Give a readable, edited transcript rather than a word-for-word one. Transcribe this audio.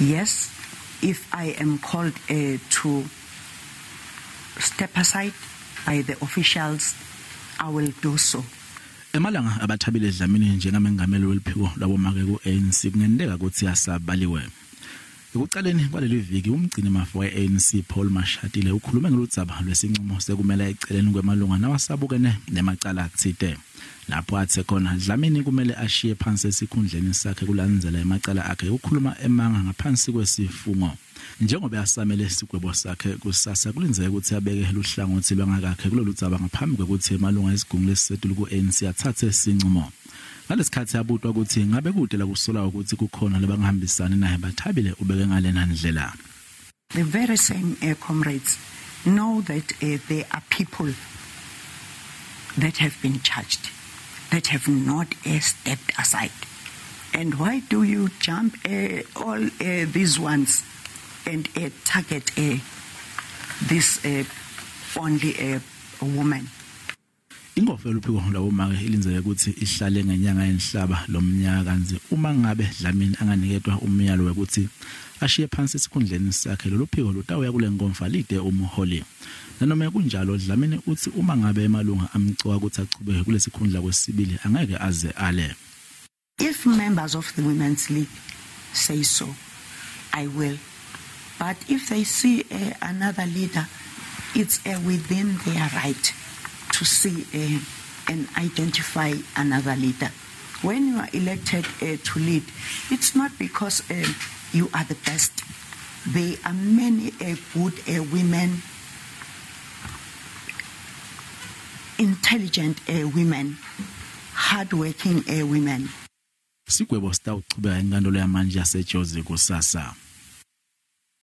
Yes, if I am called to step aside by the officials, I will do so. Emalanga abathabile Dlamini njengamengameli weluphiko lwabomake kuANC kungendeka ukuthi asabaliwe. Ekuqaleni kwaleliviki umgcini mafa weANC Paul Mashatile ukhulume ngeludzaba lwesinqumo sekumele eceleni kwemalunga nawasabukene nemacala akuthide. Lapho athe khona Dlamini kumele ashiye phansi esikhundleni sakhe kulandzela emacala akhe ukukhuluma emanga ngaphansi kwesifungo. Njengoba yasamele isigwebo sakhe kusasa kulindzeke ukuthi abeke luhlangothi lwangakakhe kuloludzaba ngaphambi kwekuthi emalunga esigungu lesisetulu kuANC athathe isinqumo. Ngalesikhathi yabutwa ukuthi ngabe kude la kusola ukuthi kukhona labangihambisana naye Bathabile ubeke ngalena ndlela. The very same comrades know that there are people that have been charged, that have not stepped aside. And why do you jump all these ones and target this only a woman? Ingofo weluphiko lwabomake ilindzeke ukuthi ihlale ngenyanga yenhlaba lomnyaka kanzi uma ngabe Dlamini anganikedwa umyalo wekuthi ashiye phansi esikhundleni sakhe loluphiko lutawuya kule nkomfa lide umholi. Nanoma kunjalo Dlamini uthi uma ngabe emalunga amcoka ukuthi achubeke kulesikhundla kwesibili angeke aze ale. If members of the Women's League say so, I will. But if they see another leader, it's within their right to see and identify another leader. When you are elected to lead, it's not because you are the best. There are many good women, intelligent women, hardworking women. Sigwebo sitawuchubeka inkantolo yamanje yaseJozi kusasa.